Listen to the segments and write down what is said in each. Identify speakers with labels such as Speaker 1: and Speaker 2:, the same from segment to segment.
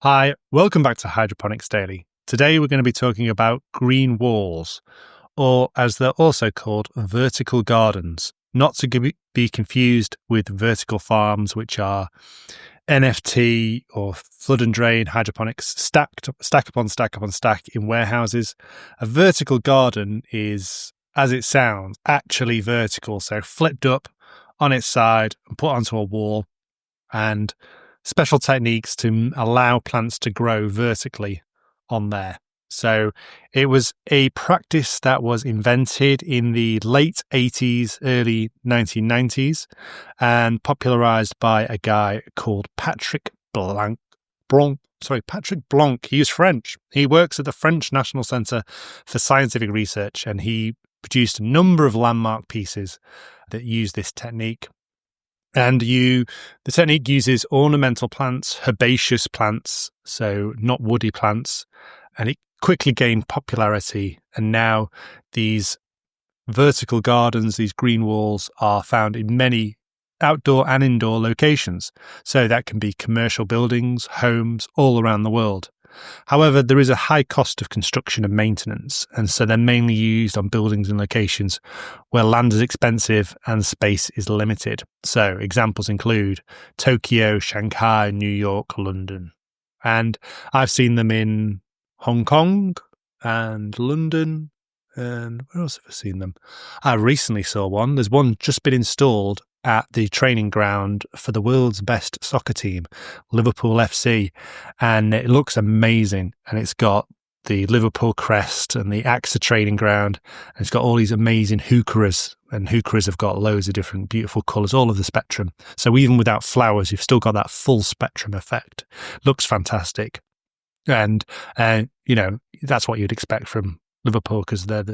Speaker 1: Hi, welcome back to Hydroponics Daily. Today we're going to be talking about green walls, or as they're also called, vertical gardens, not to be confused with vertical farms, which are NFT or flood and drain hydroponics stack upon stack upon stack in warehouses. A vertical garden is, as it sounds, actually vertical, so flipped up on its side and put onto a wall, and special techniques to allow plants to grow vertically on there. So it was a practice that was invented in the late 80s, early 1990s, and popularized by a guy called Patrick Blanc. Patrick Blanc. He was French. He works at the French National Centre for Scientific Research, and he produced a number of landmark pieces that use this technique. And the technique uses ornamental plants, herbaceous plants, so not woody plants, and it quickly gained popularity. And now these vertical gardens, these green walls, are found in many outdoor and indoor locations. So that can be commercial buildings, homes, all around the world. However, there is a high cost of construction and maintenance, and so they're mainly used on buildings and locations where land is expensive and space is limited. So examples include Tokyo, Shanghai, New York, London. And I've seen them in Hong Kong and London. And where else have I seen them? I recently saw one. There's one just been installed at the training ground for the world's best soccer team, Liverpool FC, and it looks amazing. And it's got the Liverpool crest and the AXA training ground, and it's got all these amazing heucheras, and heucheras have got loads of different beautiful colours, all of the spectrum. So even without flowers, you've still got that full spectrum effect. Looks fantastic. And, that's what you'd expect from Liverpool, because they're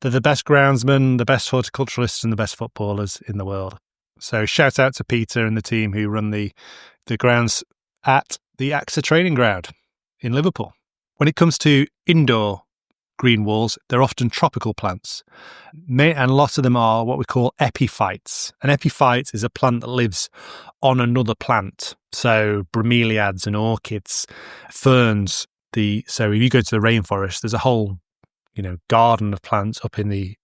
Speaker 1: the best groundsmen, the best horticulturalists, and the best footballers in the world. So shout out to Peter and the team who run the grounds at the AXA training ground in Liverpool. When it comes to indoor green walls, they're often tropical plants. And lots of them are what we call epiphytes. An epiphyte is a plant that lives on another plant. So bromeliads and orchids, ferns. So if you go to the rainforest, there's a whole garden of plants up in the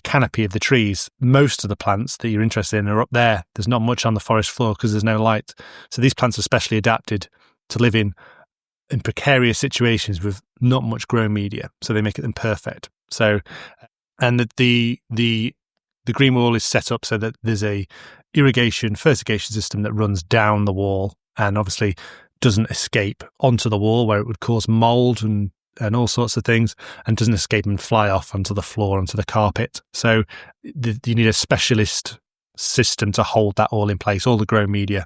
Speaker 1: canopy of the trees. Most of the plants that you're interested in are up there. There's not much on the forest floor because there's no light. So these plants are specially adapted to live in precarious situations with not much grow media. So they make them perfect. So, and the green wall is set up so that there's a fertigation system that runs down the wall and obviously doesn't escape onto the wall where it would cause mold and all sorts of things, and doesn't escape and fly off onto the floor, onto the carpet. So you need a specialist system to hold that all in place, all the grow media.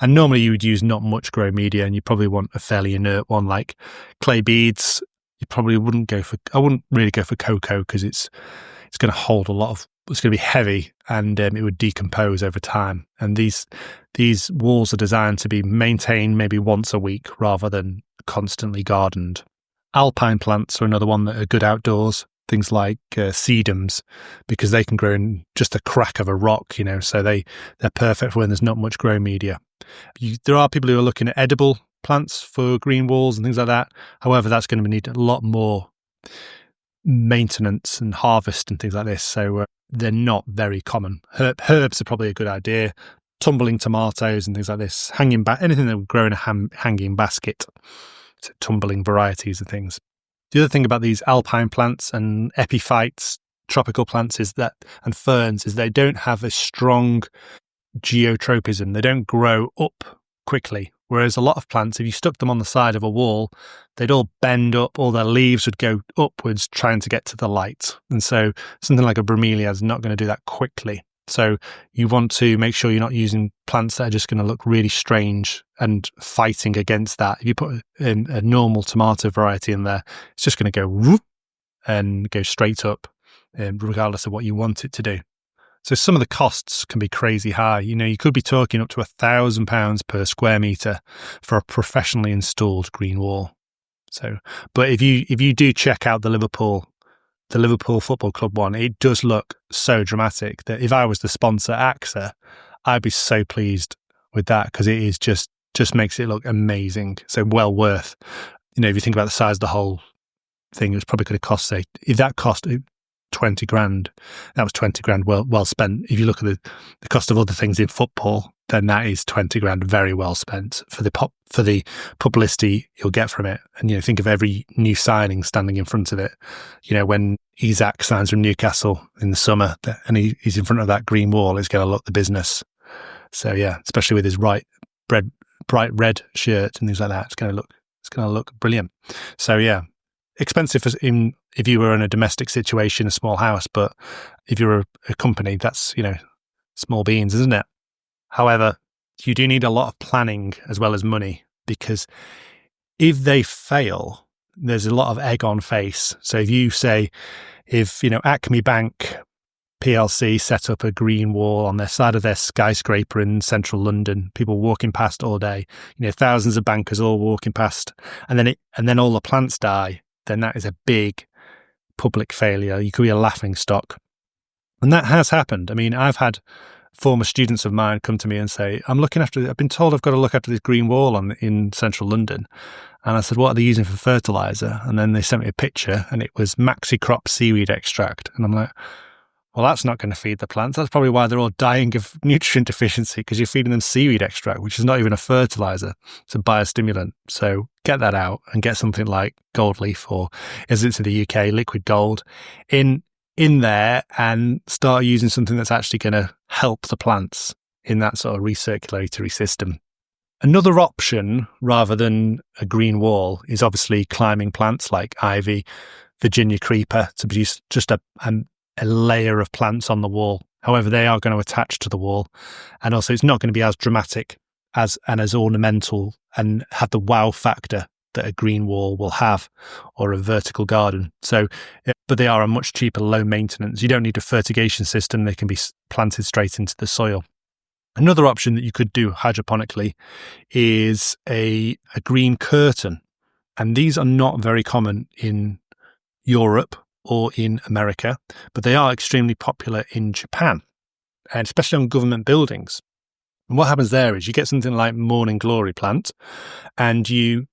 Speaker 1: And normally you would use not much grow media, and you probably want a fairly inert one like clay beads. You probably I wouldn't really go for cocoa because it's going to hold it's going to be heavy, and it would decompose over time. And these walls are designed to be maintained maybe once a week rather than constantly gardened. Alpine plants are another one that are good outdoors, things like sedums, because they can grow in just a crack of a rock, so they're perfect for when there's not much grow media. There are people who are looking at edible plants for green walls and things like that. However, that's going to need a lot more maintenance and harvest and things like this, so they're not very common. Herbs are probably a good idea. Tumbling tomatoes and things like this, anything that would grow in a hanging basket. So tumbling varieties of things. The other thing about these alpine plants and epiphytes, tropical plants, and ferns, is they don't have a strong geotropism. They don't grow up quickly. Whereas a lot of plants, if you stuck them on the side of a wall, they'd all bend up, all their leaves would go upwards trying to get to the light. And so something like a bromelia is not going to do that quickly. So you want to make sure you're not using plants that are just going to look really strange and fighting against that. If you put a normal tomato variety in there, it's just going to go whoop and go straight up, regardless of what you want it to do. So some of the costs can be crazy high. You could be talking up to £1,000 per square metre for a professionally installed green wall. So, but if you do check out the Liverpool Football Club one, it does look so dramatic that if I was the sponsor, AXA, I'd be so pleased with that, because it is just just makes it look amazing. So well worth, if you think about the size of the whole thing, it's probably going to cost, say, if that cost 20 grand, that was 20 grand well spent. If you look at the cost of other things in football, then that is 20 grand very well spent for the publicity you'll get from it. And think of every new signing standing in front of it. When Isaac signs from Newcastle in the summer and he's in front of that green wall, it's going to look the business. So yeah, especially with his bright red shirt and things like that, it's going to look brilliant. So yeah, expensive if you were in a domestic situation, a small house, but if you're a company, that's small beans, isn't it? However, you do need a lot of planning as well as money, because if they fail, there's a lot of egg on face. So if Acme Bank PLC set up a green wall on their side of their skyscraper in central London, people walking past all day, thousands of bankers all walking past, and then all the plants die, then that is a big public failure. You could be a laughing stock. And that has happened. I mean, I've had former students of mine come to me and say, I've been told I've got to look after this green wall in central London. And I said, what are they using for fertilizer? And then they sent me a picture and it was maxi crop seaweed extract. And I'm like, well, that's not going to feed the plants. That's probably why they're all dying of nutrient deficiency, because you're feeding them seaweed extract, which is not even a fertilizer. It's a biostimulant. So get that out and get something like gold leaf, or as it's in the UK, liquid gold, in there, and start using something that's actually going to help the plants in that sort of recirculatory system. Another option, rather than a green wall, is obviously climbing plants like ivy, Virginia creeper, to produce just a layer of plants on the wall. However, they are going to attach to the wall, and also it's not going to be as dramatic as ornamental and have the wow factor that a green wall will have, or a vertical garden. So, but they are a much cheaper, low maintenance. You don't need a fertigation system. They can be planted straight into the soil. Another option that you could do hydroponically is a green curtain. And these are not very common in Europe or in America, but they are extremely popular in Japan, and especially on government buildings. And what happens there is you get something like morning glory plant, and you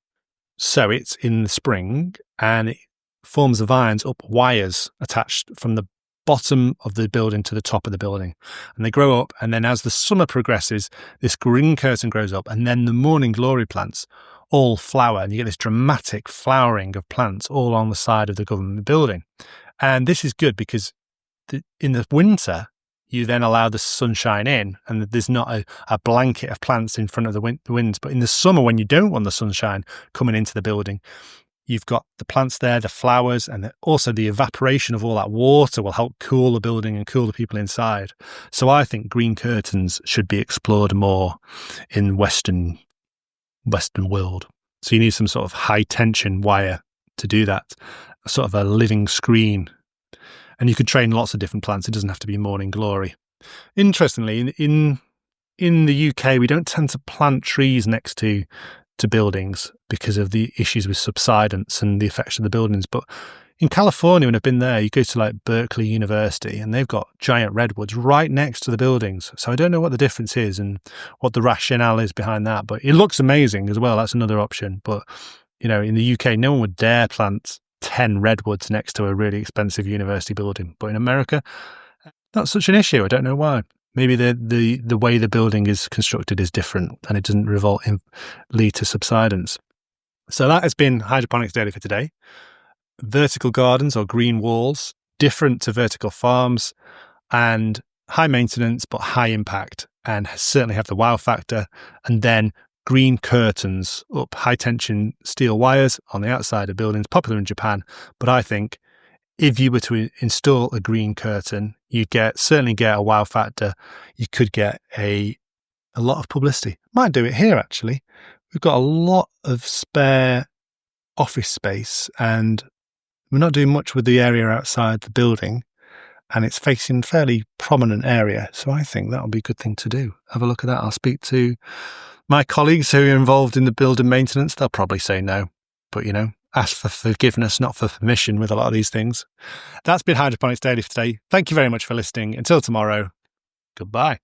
Speaker 1: sow it in the spring, and it forms the vines up wires attached from the bottom of the building to the top of the building. And they grow up, and then as the summer progresses, this green curtain grows up, and then the morning glory plants all flower, and you get this dramatic flowering of plants all on the side of the government building. And this is good because in the winter, you then allow the sunshine in, and there's not a blanket of plants in front of the winds. But in the summer, when you don't want the sunshine coming into the building, you've got the plants there, the flowers, and also the evaporation of all that water will help cool the building and cool the people inside. So I think green curtains should be explored more in Western world. So you need some sort of high tension wire to do that, sort of a living screen. And you could train lots of different plants. It doesn't have to be morning glory. Interestingly, in the UK, we don't tend to plant trees next to buildings because of the issues with subsidence and the effects of the buildings. But in California, when I've been there, you go to like Berkeley University, and they've got giant redwoods right next to the buildings. So I don't know what the difference is and what the rationale is behind that, but it looks amazing as well. That's another option. But, in the UK, no one would dare plant 10 redwoods next to a really expensive university building. But in America, not such an issue. I don't know why. Maybe the way the building is constructed is different, and it doesn't lead to subsidence. So that has been Hydroponics Daily for today. Vertical gardens or green walls, different to vertical farms, and high maintenance but high impact, and certainly have the wow factor. And then green curtains up high tension steel wires on the outside of buildings, popular in Japan. But I think if you were to install a green curtain, you'd certainly get a wow factor. You could get a lot of publicity. Might do it here, actually. We've got a lot of spare office space, and we're not doing much with the area outside the building, and it's facing a fairly prominent area. So I think that'll be a good thing to do. Have a look at that. I'll speak to my colleagues who are involved in the build and maintenance. They'll probably say no, but ask for forgiveness, not for permission with a lot of these things. That's been Hydroponics Daily for today. Thank you very much for listening. Until tomorrow, goodbye.